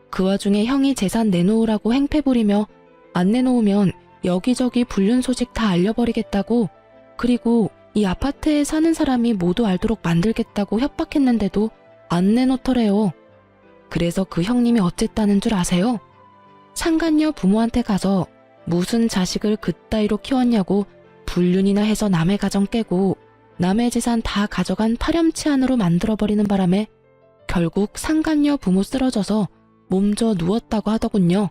A: 그 와중에 형이 재산 내놓으라고 행패 부리며 안 내놓으면 여기저기 불륜 소식 다 알려버리겠다고, 그리고 이 아파트에 사는 사람이 모두 알도록 만들겠다고 협박했는데도 안 내놓더래요. 그래서 그 형님이 어쨌다는 줄 아세요? 상간녀 부모한테 가서 무슨 자식을 그따위로 키웠냐고 불륜이나 해서 남의 가정 깨고 남의 재산 다 가져간 파렴치한으로 만들어버리는 바람에 결국 상간녀 부모 쓰러져서 몸져 누웠다고 하더군요.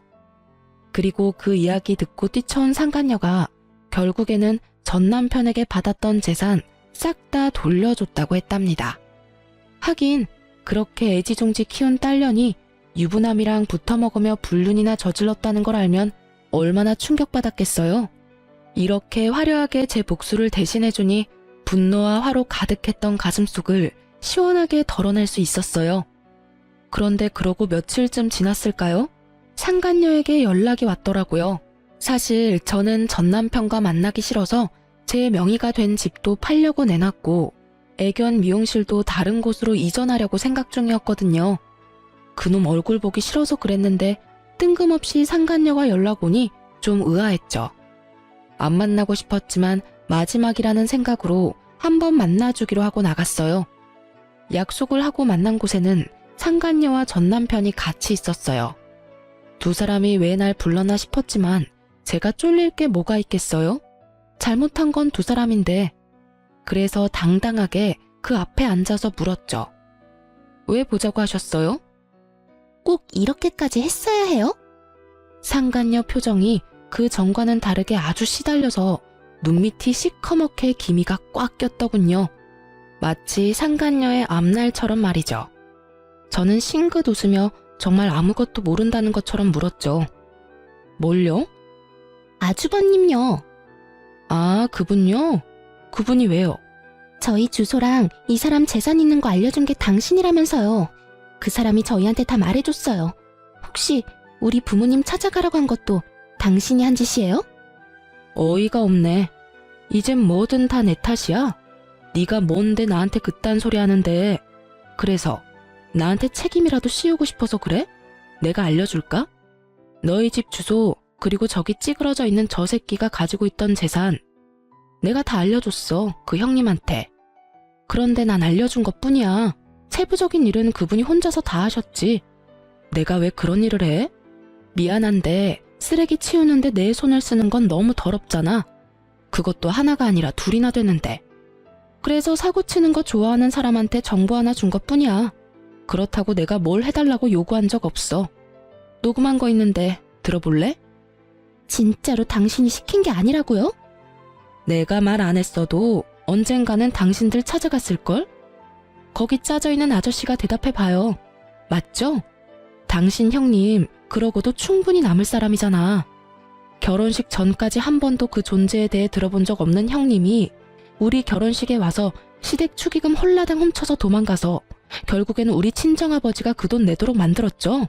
A: 그리고 그 이야기 듣고 뛰쳐온 상간녀가 결국에는 전 남편에게 받았던 재산 싹 다 돌려줬다고 했답니다. 하긴 그렇게 애지중지 키운 딸년이 유부남이랑 붙어먹으며 불륜이나 저질렀다는 걸 알면 얼마나 충격받았겠어요. 이렇게 화려하게 제 복수를 대신해주니 분노와 화로 가득했던 가슴속을 시원하게 덜어낼 수 있었어요. 그런데 그러고 며칠쯤 지났을까요? 상간녀에게 연락이 왔더라고요. 사실 저는 전 남편과 만나기 싫어서 제 명의가 된 집도 팔려고 내놨고 애견 미용실도 다른 곳으로 이전하려고 생각 중이었거든요. 그놈 얼굴 보기 싫어서 그랬는데 뜬금없이 상간녀가 연락 오니 좀 의아했죠. 안 만나고 싶었지만 마지막이라는 생각으로 한번 만나주기로 하고 나갔어요. 약속을 하고 만난 곳에는 상간녀와 전 남편이 같이 있었어요. 두 사람이 왜 날 불렀나 싶었지만 제가 쫄릴 게 뭐가 있겠어요? 잘못한 건 두 사람인데. 그래서 당당하게 그 앞에 앉아서 물었죠. 왜 보자고 하셨어요? 꼭 이렇게까지 했어야 해요? 상간녀 표정이 그 전과는 다르게 아주 시달려서 눈밑이 시커멓게 기미가 꽉 꼈더군요. 마치 상간녀의 앞날처럼 말이죠. 저는 싱긋 웃으며 정말 아무것도 모른다는 것처럼 물었죠. 뭘요? 아주버님요. 아, 그분요? 그분이 왜요? 저희 주소랑 이 사람 재산 있는 거 알려준 게 당신이라면서요. 그 사람이 저희한테 다 말해줬어요. 혹시 우리 부모님 찾아가라고 한 것도 당신이 한 짓이에요? 어이가 없네. 이젠 뭐든 다 내 탓이야? 네가 뭔데 나한테 그딴 소리 하는데. 그래서 나한테 책임이라도 씌우고 싶어서 그래? 내가 알려줄까? 너희 집 주소 그리고 저기 찌그러져 있는 저 새끼가 가지고 있던 재산 내가 다 알려줬어, 그 형님한테. 그런데 난 알려준 것뿐이야. 세부적인 일은 그분이 혼자서 다 하셨지. 내가 왜 그런 일을 해? 미안한데 쓰레기 치우는데 내 손을 쓰는 건 너무 더럽잖아. 그것도 하나가 아니라 둘이나 되는데. 그래서 사고 치는 거 좋아하는 사람한테 정보 하나 준 것뿐이야. 그렇다고 내가 뭘 해달라고 요구한 적 없어. 녹음한 거 있는데 들어볼래? 진짜로 당신이 시킨 게 아니라고요? 내가 말 안 했어도 언젠가는 당신들 찾아갔을걸? 거기 짜져있는 아저씨가 대답해봐요. 맞죠? 당신 형님 그러고도 충분히 남을 사람이잖아. 결혼식 전까지 한 번도 그 존재에 대해 들어본 적 없는 형님이 우리 결혼식에 와서 시댁 축의금 홀라당 훔쳐서 도망가서 결국에는 우리 친정아버지가 그 돈 내도록 만들었죠.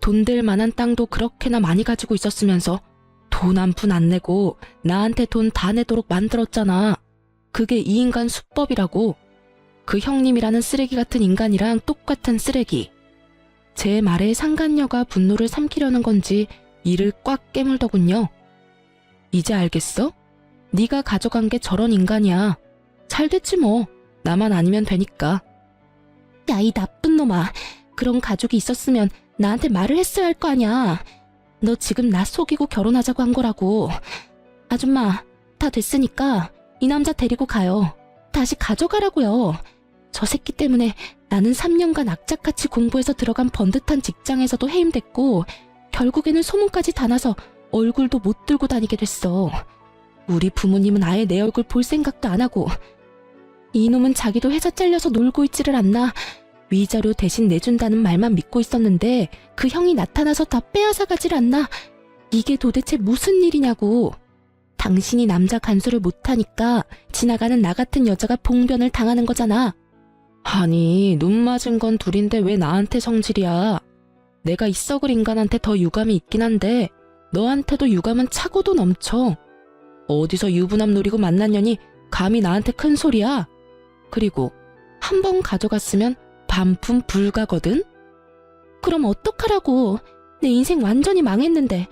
A: 돈 될 만한 땅도 그렇게나 많이 가지고 있었으면서 돈 한 푼 안 내고 나한테 돈 다 내도록 만들었잖아. 그게 이 인간 수법이라고. 그 형님이라는 쓰레기 같은 인간이랑 똑같은 쓰레기. 제 말에 상간녀가 분노를 삼키려는 건지 이를 꽉 깨물더군요. 이제 알겠어? 네가 가져간 게 저런 인간이야. 잘 됐지 뭐. 나만 아니면 되니까. 야, 이 나쁜 놈아. 그런 가족이 있었으면 나한테 말을 했어야 할 거 아니야. 너 지금 나 속이고 결혼하자고 한 거라고. 아줌마, 다 됐으니까 이 남자 데리고 가요. 다시 가져가라고요. 저 새끼 때문에 나는 3년간 악착같이 공부해서 들어간 번듯한 직장에서도 해임됐고 결국에는 소문까지 다 나서 얼굴도 못 들고 다니게 됐어. 우리 부모님은 아예 내 얼굴 볼 생각도 안 하고. 이놈은 자기도 회사 잘려서 놀고 있지를 않나. 위자료 대신 내준다는 말만 믿고 있었는데 그 형이 나타나서 다 빼앗아가질 않나. 이게 도대체 무슨 일이냐고. 당신이 남자 간수를 못하니까 지나가는 나 같은 여자가 봉변을 당하는 거잖아. 아니, 눈 맞은 건 둘인데 왜 나한테 성질이야. 내가 이 썩을 인간한테 더 유감이 있긴 한데 너한테도 유감은 차고도 넘쳐. 어디서 유부남 노리고 만난 년이 감히 나한테 큰 소리야. 그리고 한 번 가져갔으면 반품 불가거든? 그럼 어떡하라고. 내 인생 완전히 망했는데.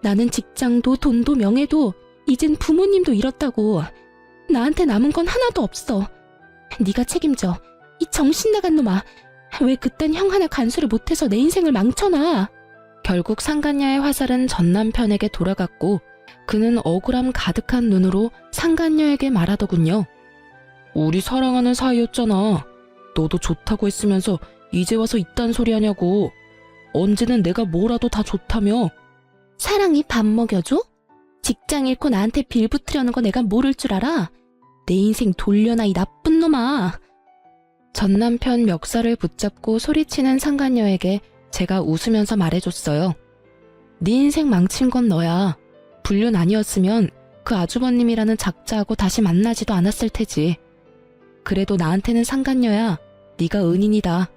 A: 나는 직장도 돈도 명예도 이젠 부모님도 잃었다고. 나한테 남은 건 하나도 없어. 네가 책임져. 이 정신 나간 놈아. 왜 그딴 형 하나 간수를 못해서 내 인생을 망쳐놔. 결국 상간녀의 화살은 전 남편에게 돌아갔고 그는 억울함 가득한 눈으로 상간녀에게 말하더군요. 우리 사랑하는 사이였잖아. 너도 좋다고 했으면서 이제 와서 이딴 소리 하냐고. 언제는 내가 뭐라도 다 좋다며. 사랑이 밥 먹여줘? 직장 잃고 나한테 빌붙으려는 거 내가 모를 줄 알아? 내 인생 돌려놔, 이 나쁜 놈아. 전 남편 멱살을 붙잡고 소리치는 상간녀에게 제가 웃으면서 말해줬어요. 네 인생 망친 건 너야. 불륜 아니었으면 그 아주버님이라는 작자하고 다시 만나지도 않았을 테지. 그래도 나한테는 상간녀야. 네가 은인이다.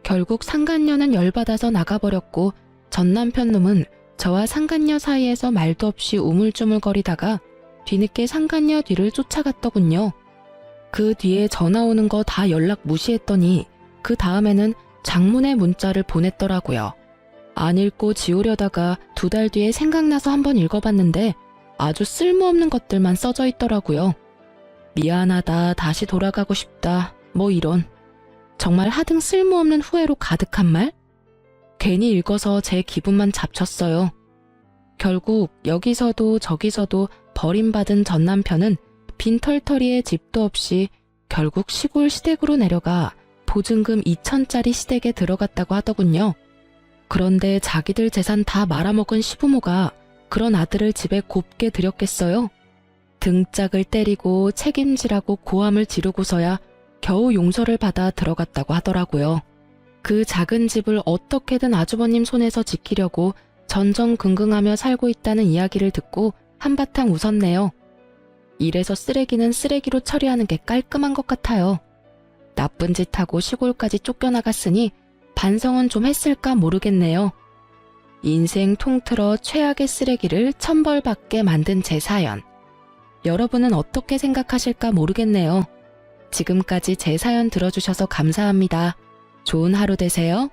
A: 결국 상간녀는 열받아서 나가버렸고 전 남편 놈은 저와 상간녀 사이에서 말도 없이 우물쭈물거리다가 뒤늦게 상간녀 뒤를 쫓아갔더군요. 그 뒤에 전화 오는 거 다 연락 무시했더니 그 다음에는 장문의 문자를 보냈더라고요. 안 읽고 지우려다가 2달 뒤에 생각나서 한번 읽어봤는데 아주 쓸모없는 것들만 써져 있더라고요. 미안하다, 다시 돌아가고 싶다, 뭐 이런. 정말 하등 쓸모없는 후회로 가득한 말? 괜히 읽어서 제 기분만 잡쳤어요. 결국 여기서도 저기서도 버림받은 전 남편은 빈털터리에 집도 없이 결국 시골 시댁으로 내려가 보증금 2천짜리 시댁에 들어갔다고 하더군요. 그런데 자기들 재산 다 말아먹은 시부모가 그런 아들을 집에 곱게 들였겠어요? 등짝을 때리고 책임지라고 고함을 지르고서야 겨우 용서를 받아 들어갔다고 하더라고요. 그 작은 집을 어떻게든 아주버님 손에서 지키려고 전전긍긍하며 살고 있다는 이야기를 듣고 한바탕 웃었네요. 이래서 쓰레기는 쓰레기로 처리하는 게 깔끔한 것 같아요. 나쁜 짓 하고 시골까지 쫓겨나갔으니 반성은 좀 했을까 모르겠네요. 인생 통틀어 최악의 쓰레기를 천벌받게 만든 제 사연. 여러분은 어떻게 생각하실까 모르겠네요. 지금까지 제 사연 들어주셔서 감사합니다. 좋은 하루 되세요.